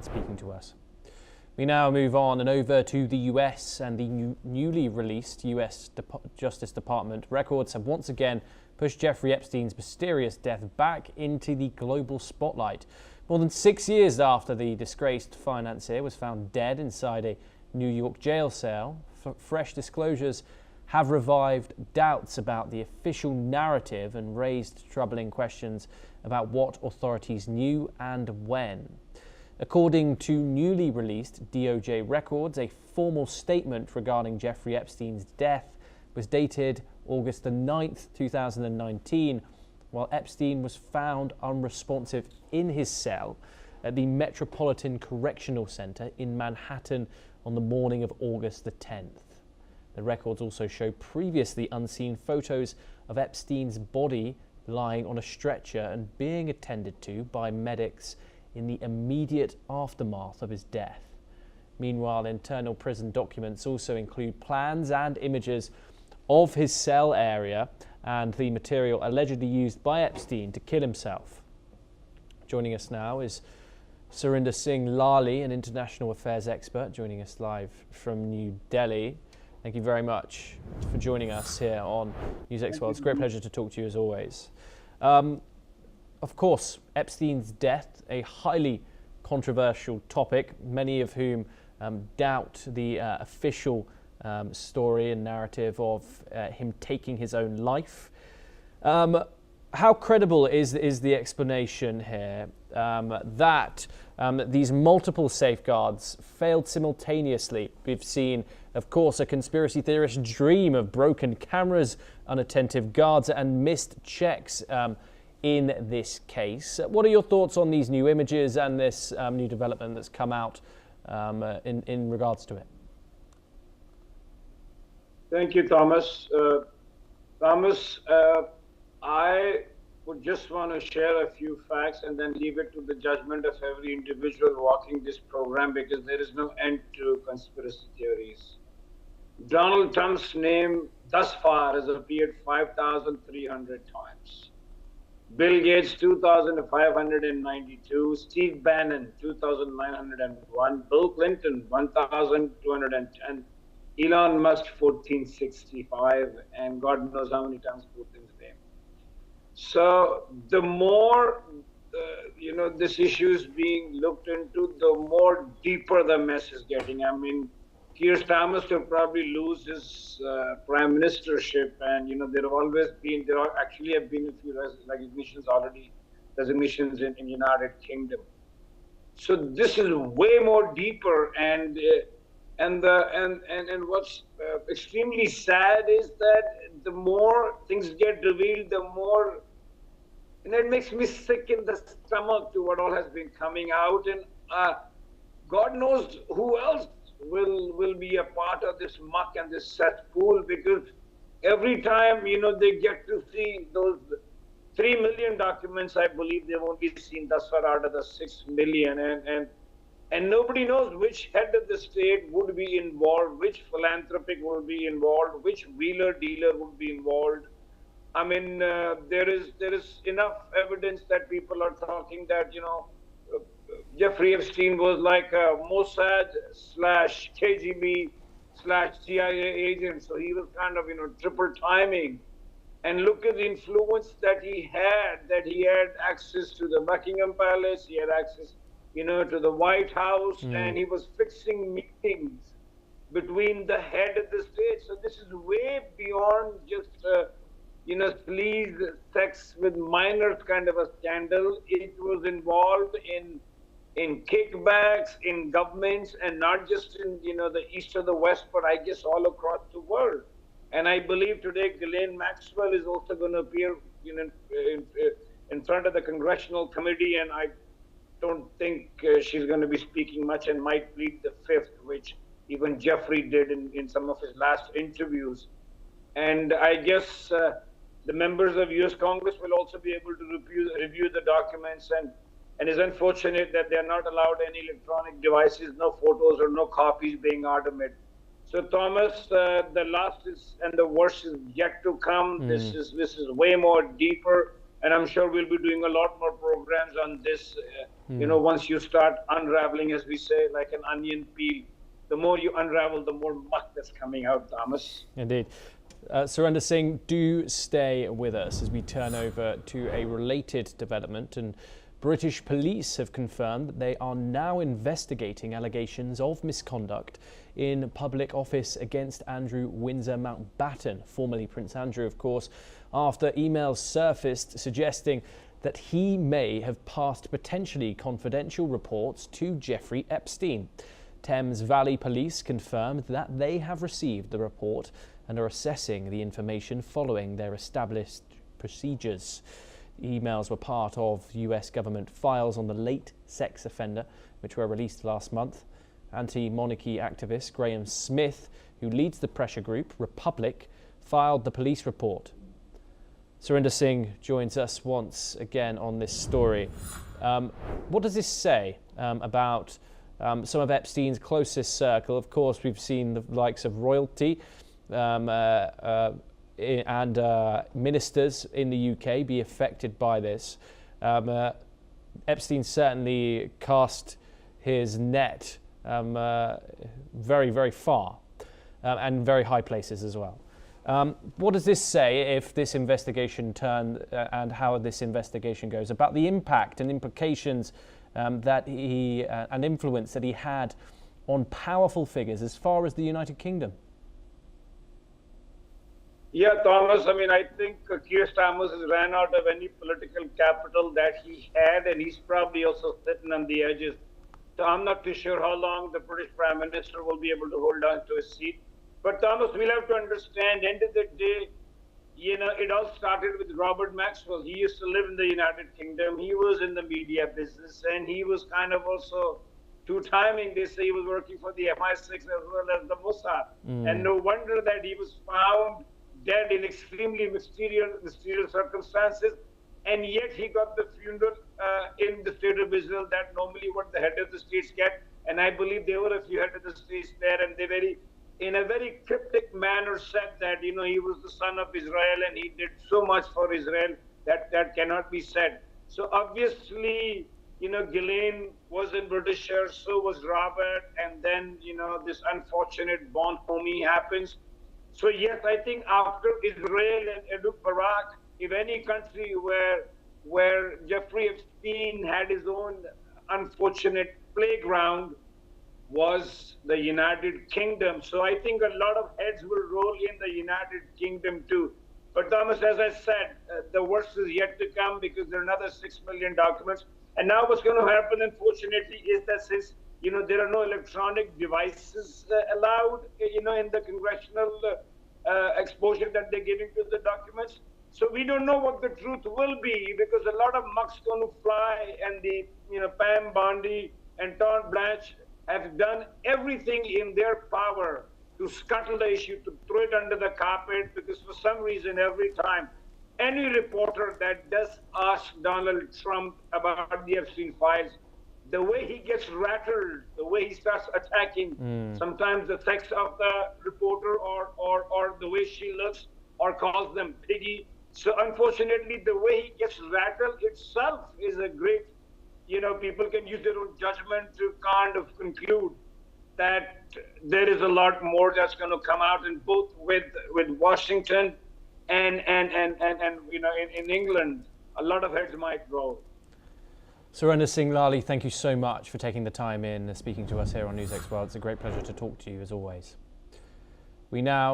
speaking to us. We now move on and over to the US, and the newly released US Justice Department records have once again pushed Jeffrey Epstein's mysterious death back into the global spotlight. More than 6 years after the disgraced financier was found dead inside a New York jail cell, fresh disclosures have revived doubts about the official narrative and raised troubling questions about what authorities knew and when. According to newly released DOJ records, a formal statement regarding Jeffrey Epstein's death was dated August the 9th, 2019, while Epstein was found unresponsive in his cell at the Metropolitan Correctional Center in Manhattan on the morning of August the 10th. The records also show previously unseen photos of Epstein's body lying on a stretcher and being attended to by medics in the immediate aftermath of his death. Meanwhile, internal prison documents also include plans and images of his cell area and the material allegedly used by Epstein to kill himself. Joining us now is Surinder Singh Lali, an international affairs expert, joining us live from New Delhi. Thank you very much for joining us here on NewsX World. It's a great pleasure to talk to you as always. Of course, Epstein's death, a highly controversial topic, many of whom doubt the official story and narrative of him taking his own life. How credible is the explanation here that these multiple safeguards failed simultaneously? We've seen, of course, a conspiracy theorist's dream of broken cameras, unattentive guards, and missed checks in this case. What are your thoughts on these new images and this new development that's come out in regards to it? Thank you, Thomas. I would just want to share a few facts and then leave it to the judgment of every individual walking this program, because there is no end to conspiracy theories. Donald Trump's name thus far has appeared 5,300 times. Bill Gates, 2,592. Steve Bannon, 2,901. Bill Clinton, 1,210. Elon Musk, 1,465. And God knows how many times Putin's name. So the more, this issue is being looked into, the more deeper the mess is getting. I mean, Keir Starmer will probably lose his prime ministership, and there actually have been a few resignations in United Kingdom. So this is way more deeper, and what's extremely sad is that the more things get revealed, the more, and it makes me sick in the stomach to what all has been coming out, and God knows who else will be a part of this muck and this cesspool, because every time they get to see those 3 million documents, I believe they've only seen thus far out of the 6 million, and nobody knows which head of the state would be involved, which philanthropic would be involved, which wheeler dealer would be involved. I mean, there is enough evidence that people are talking that Jeffrey Epstein was like a Mossad / KGB / CIA agent. So he was kind of, triple timing. And look at the influence that he had access to the Buckingham Palace. He had access, to the White House, and he was fixing meetings between the head of the state. So this is way beyond just, sleaze, sex with minors kind of a scandal. It was involved in kickbacks, in governments, and not just in the east or the west, but I guess all across the world. And I believe today Ghislaine Maxwell is also going to appear in front of the Congressional Committee, and I don't think she's going to be speaking much and might plead the fifth, which even Jeffrey did in some of his last interviews. And I guess the members of U.S. Congress will also be able to review the documents, and it's unfortunate that they're not allowed any electronic devices, no photos or no copies being automated. So Thomas, the last is and the worst is yet to come. This is way more deeper, And I'm sure we'll be doing a lot more programs on this. Once you start unraveling, as we say, like an onion peel, the more you unravel, the more muck that's coming out, Thomas. Indeed. Surinder Singh, do stay with us as we turn over to a related development. And British police have confirmed that they are now investigating allegations of misconduct in public office against Andrew Windsor Mountbatten, formerly Prince Andrew, of course, after emails surfaced suggesting that he may have passed potentially confidential reports to Jeffrey Epstein. Thames Valley Police confirmed that they have received the report and are assessing the information following their established procedures. The emails were part of US government files on the late sex offender, which were released last month. Anti-monarchy activist Graham Smith, who leads the pressure group Republic, filed the police report. Surinder Singh joins us once again on this story. What does this say about some of Epstein's closest circle? Of course, we've seen the likes of royalty and ministers in the UK be affected by this. Epstein certainly cast his net very, very far and very high places as well. What does this say if this investigation and how this investigation goes about the impact and implications that and influence that he had on powerful figures as far as the United Kingdom? Yeah, Thomas, I think Keir Starmer has ran out of any political capital that he had, and he's probably also sitting on the edges. So I'm not too sure how long the British Prime Minister will be able to hold on to his seat. But Thomas, we'll have to understand, end of the day, it all started with Robert Maxwell. He used to live in the United Kingdom. He was in the media business, and he was kind of also, to timing, they say he was working for the MI6 as well as the Mossad. And no wonder that he was found dead in extremely mysterious circumstances, and yet he got the funeral in the state of Israel that normally what the head of the states get. And I believe there were a few head of the states there, and they in a very cryptic manner said that, he was the son of Israel and he did so much for Israel that cannot be said. So obviously, Ghislaine was in Britisher, so was Robert, and then, this unfortunate bonhomie happens. So yes, I think after Israel and Eduk Barak, if any country where Jeffrey Epstein had his own unfortunate playground, was the United Kingdom. So I think a lot of heads will roll in the United Kingdom too. But Thomas, as I said, the worst is yet to come because there are another 6 million documents. And now what's going to happen, unfortunately, is that since there are no electronic devices allowed, in the congressional exposure that they're giving to the documents. So we don't know what the truth will be because a lot of muck's going to fly, and the Pam Bondi and Todd Blanche have done everything in their power to scuttle the issue, to throw it under the carpet, because for some reason every time any reporter that does ask Donald Trump about the Epstein files, the way he gets rattled, the way he starts attacking sometimes the sex of the reporter or the way she looks or calls them piggy. So unfortunately, the way he gets rattled itself is a great, people can use their own judgment to kind of conclude that there is a lot more that's going to come out, in both with Washington and in England, a lot of heads might roll. Surinder Singh Lali, thank you so much for taking the time in speaking to us here on NewsX World. It's a great pleasure to talk to you as always. We now